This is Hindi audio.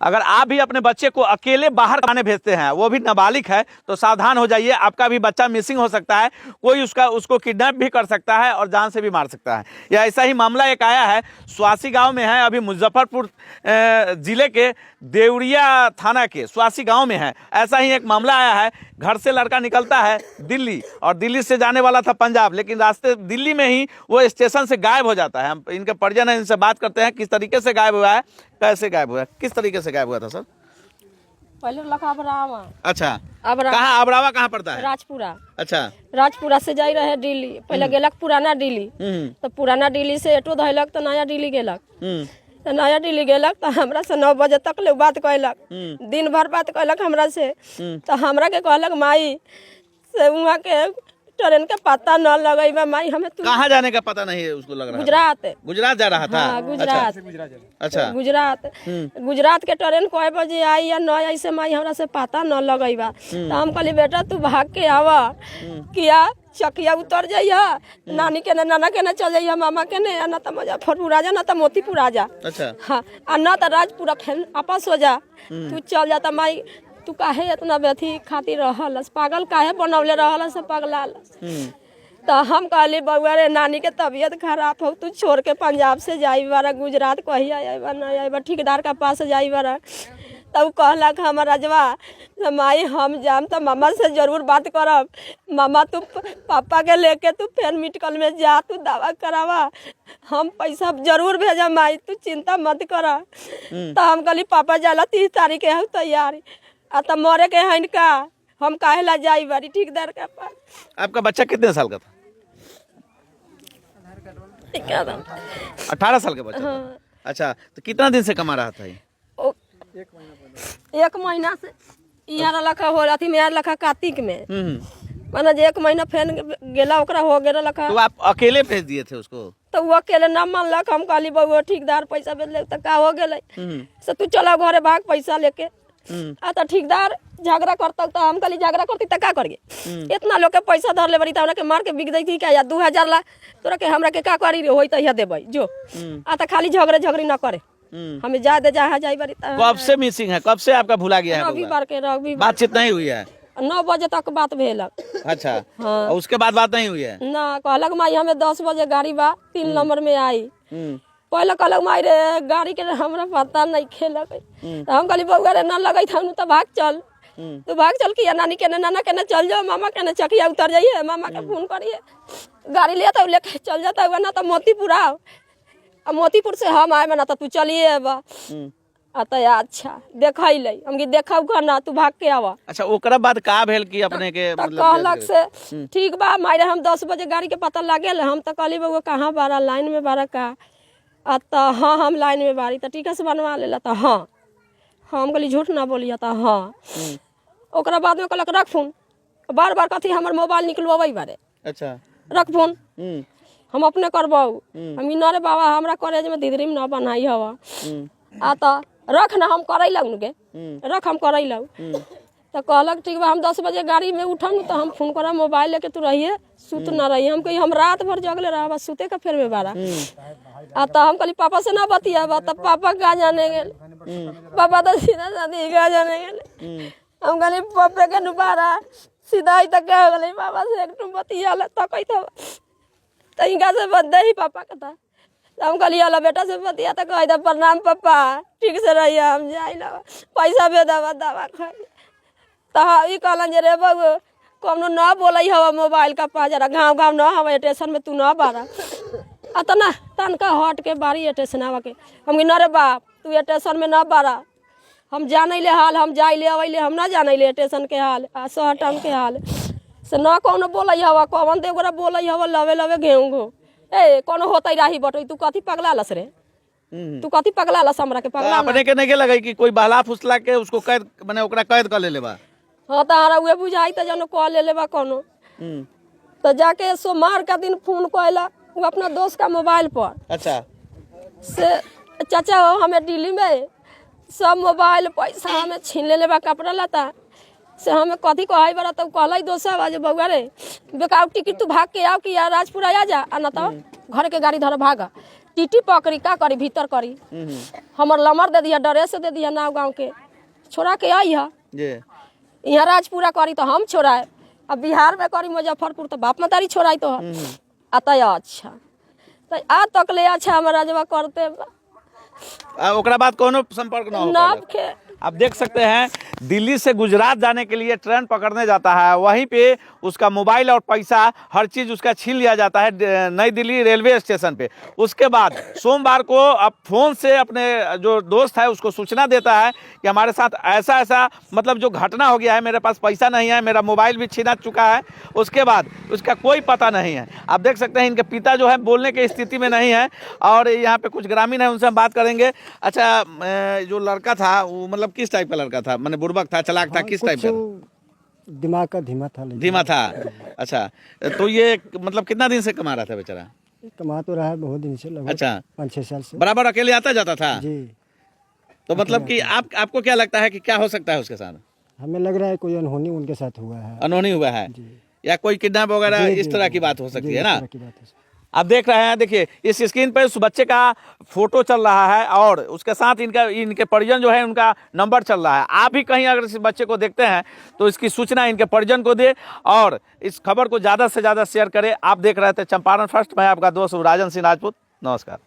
अगर आप भी अपने बच्चे को अकेले बाहर कमाने भेजते हैं, वो भी नाबालिग है, तो सावधान हो जाइए, आपका भी बच्चा मिसिंग हो सकता है, कोई उसको किडनैप भी कर सकता है और जान से भी मार सकता है। या ऐसा ही मामला एक आया है, स्वासी गांव में है, अभी मुजफ्फरपुर जिले के देवरिया थाना के स्वासी गांव में है। ऐसा ही एक मामला आया है, घर से लड़का निकलता है दिल्ली और दिल्ली से जाने वाला था पंजाब, लेकिन रास्ते दिल्ली में ही वो स्टेशन से गायब हो जाता है। हम इनके परिजन हैं, इनसे बात करते हैं किस तरीके से गायब हुआ है, कैसे गायब हुआ है, किस तरीके से गायब हुआ था सर? पहले लखा अबरावा। अच्छा, कहाँ अबरावा कहाँ पड़ता है? राजपुरा। अच्छा, राजपुरा से जाई रहे दिल्ली, पहले गेलक पुराना दिल्ली, तो पुराना दिल्ली से ऑटो धैलक तो नया दिल्ली गेलक, तो नया दिल्ली गेलक तो हमरा से 9 बजे तक ले बात कैलक, दिन भर बात कैलक हमरा से। तो हमरा के कहलक माई से वहाँ के ट्रेन के पता न लगेबा माई, हमें तू कहाँ जाने का पता नहीं है उसको लग रहा है? गुजरात जा रहा था। हाँ, गुजरात। अच्छा, गुजरात के ट्रेन कोई बजे आई या न आई से माई हमरा से पता न लगेबा। तो हम कहली बेटा तू भाग के आवा, किया चकिया उतर जाइया, नानी के नाना के न चल जाइया, मामा के न, ना तो मुजफ्फरपुर आ जा, ना तो मोतीपुर आ जा। अच्छा, हाँ, और ना तो राजपुरा फिर आपस हो जा, तू चल जाता माई, तू काहे इतना व्यथी खातिर रहलस, पागल काहे बनौले रहलस, पगलालस। तो हम कहली बउआ रे नानी के तबीयत खराब हो, तू छोड़ के पंजाब से जाई बारा, गुजरात कहिया आइबा नहीं आइबा, ठेकेदार के पास जाई बारा। तब कहलक हमर राजवा माई हम जाम तो मामा से जरूर बात करब, मामा तू पापा के लेके तू फिर मेडिकल में जा, तू दवा करावा, हम पैसा जरूर भेजा माई, तू चिंता मत कर। तो हम कहली पापा जाला 30 तारीख के है तैयारी, आ तो मरे के है का, हम काहे ला जाई बारी ठेकेदार के पास। आपका बच्चा कितने साल का था? 18 साल का बच्चा था। अच्छा, तो कितना दिन से कमा रहा था ये? 1 महीना से यहाँ लखा हो रहा थी, मेरा लखा कार्तिक में, माना जे 1 महीना फिर गेला ओकरा हो गेला लखा। तो आप अकेले भेज दिए थे उसको? तो वो अकेले ना मानलक, हम कहली बउआ ठेकेदार पैसा भेजले तो का हो गेलै से तू चला घरे भाग पैसा लेके। आ तो ठेकेदार झगड़ा करता, तो हम कहली झगड़ा करती तो का करिए, इतना लोग के पैसा धर ले बड़ी, तो के मार के बिक दी क्या, या 2000 ला तोरा के हमरा के का करी रे, होई तो देबै जो। आ तो खाली झगड़ी न करे, हमें जा दे जहाँ जाई बड़ी। कब से मिसिंग है, कब से आपका भुला गया है? रविवार के बातचीत नहीं हुई है? 9 बजे तक बात भेलक। अच्छा, हाँ, और उसके बाद बात नहीं हुई है ना? कहलक माई हमें 10 बजे गाड़ी बा 3 नंबर में आई, पहले कहलक माई रे गाड़ी के हमरा पता नहीं खेलक। तो हम कहली बउआ रे ना लगे था तो भाग चल, तू भाग चल किया, नानी के नाना के न चल जाओ, मामा के न चकिया उतर जाइए, मामा के फोन करिए, गाड़ी ले तो लेके चल जाता हुआ, ना तो मोतीपुर आओ, अब मोतीपुर से हम आए ना तो तू चलिए अब। अच्छा देखैले हम कि देखौ ना, तू भाग के आवा। अच्छा, ओकरा बाद का भेल कि अपने के मतलब कहलक से ठीक बा मारे, हम 10 बजे गाड़ी के पता लागेल, हम तो कहली बउआ कहाँ बारा, लाइन में बारा का? तो हाँ हम लाइन में बारी, तो टीका से बनवा लेला। तो हाँ हम कहली झूठ ना बोलिए। तो हाँ ओकरा बाद में कहलक रख फोन, बार बार कथी हमर मोबाइल निकलवाई बारे। अच्छा, रख फोन, हम अपने करबाऊ, हम रे बाबा हमरा कॉलेज में दीदरी में न बनाई हवा। आ तो रख ना, हम करे लग के रख, हम करे लग। तो कहलक ठीक बा, हम 10 बजे गाड़ी में उठम तो हम फोन करा, मोबाइल लेके तू रहिए, सुत ना रहिए। हम कही हम रात भर जगले रहा, सुते का फेर में बारा। तो हम कहली पापा से ना बतियाबा, तो पापा का जाने गेल, पापा तो सीधा साधी का जाने गेल। हम कहली पापे के नुबारा सीधा ही तक हो गई, पापा से एक बतिया तो कही था तो इनका से बंदे ही पापा का था। हम कहली अला बेटा से बतिया तो कही था प्रणाम पापा, ठीक से रहिए, हम जाए पैसा भेदवा दवा खाई। तो ये कहलन जे रे बउआ कौनो ना बोलई हवा मोबाइल का पाजरा, गाँव न हवा स्टेशन में तू न बारा। अतना तनका हट के बारी स्टेशन आवा के, हम न रे बाप तू स्टेशन में न बारा, हम जाने ले हाल, हम जाए ले अवैले, हम ना जाने ले स्टेशन के हाल आ शहर टाउन के हाल से न कौनो बोलई हवा। कौन देवरा बोलई हवा लवे लवे गेहूँ गो ए कोनो होतई राही बटोई, तू कथी पगला लस रे, तू कथी पगला लस हमरा के? पगला अपने के नहीं लगे कि कोई बहला फुसला के उसको कैद माने ओकरा कैद कर ले बा? हाँ, तो हमारा उहे बुझाई तो जनो कह ले बा कोनो। तो जाके सोमवार का दिन फोन कैला वो अपना दोस्त का मोबाइल पर। अच्छा, से चाचा हो हमें दिल्ली में सब मोबाइल पैसा हमें छीन ले बा, कपड़ा लता से हमें कथी कहे बड़ा। तब कहल दोस्त बाजे बउआ रे बेकार टिकट तू भाग के आओ कि यार राजपुरा आ जा, आ ना तो घर के गाड़ी धर भागा। टीटी पकड़ी का करी भीतर करी हमर लमर दे दिया ड्रेस दे दिया नाव गाँव के छोड़ा के आई है यहाँ राजपुरा करी तो हम छोड़ाए अब बिहार में करी मुजफ्फरपुर तो बाप मतारी छोड़ाई तो आता अच्छा तो आ तक ले अच्छा हमारा जब करते ओकरा बाद कोनो संपर्क ना हो नाव के आप देख सकते हैं दिल्ली से गुजरात जाने के लिए ट्रेन पकड़ने जाता है, वहीं पे उसका मोबाइल और पैसा हर चीज़ उसका छीन लिया जाता है नई दिल्ली रेलवे स्टेशन पे। उसके बाद सोमवार को अब फ़ोन से अपने जो दोस्त है उसको सूचना देता है कि हमारे साथ ऐसा ऐसा मतलब जो घटना हो गया है, मेरे पास पैसा नहीं है, मेरा मोबाइल भी छीना चुका है। उसके बाद उसका कोई पता नहीं है। आप देख सकते हैं इनके पिता जो है बोलने की स्थिति में नहीं है और यहाँ पे कुछ ग्रामीण है, उनसे हम बात करेंगे। अच्छा, जो लड़का था वो मतलब किस टाइप का लड़का था? मैंने बुड़बक था, चलाक था, किस टाइप का? दिमाग का धीमा था। धीमा था। अच्छा, तो ये मतलब कितना दिन से कमा रहा था बेचारा? कमा तो रहा है बहुत दिन से, लगभग अच्छा 5-6 साल से। बराबर अकेले आता जाता था जी। तो मतलब कि आपको क्या लगता है कि क्या हो सकता है उसके साथ? हमें लग रहा है कोई अनहोनी उनके साथ हुआ है। अनहोनी हुआ है या कोई किडनैप वगैरह इस तरह की बात हो सकती है ना? आप देख रहे हैं, देखिए इस स्क्रीन पर उस बच्चे का फोटो चल रहा है और उसके साथ इनके परिजन जो है उनका नंबर चल रहा है। आप भी कहीं अगर इस बच्चे को देखते हैं तो इसकी सूचना इनके परिजन को दे और इस खबर को ज़्यादा से ज़्यादा शेयर करें। आप देख रहे थे चंपारण फर्स्ट, मैं आपका दोस्त राजन सिंह राजपूत। नमस्कार।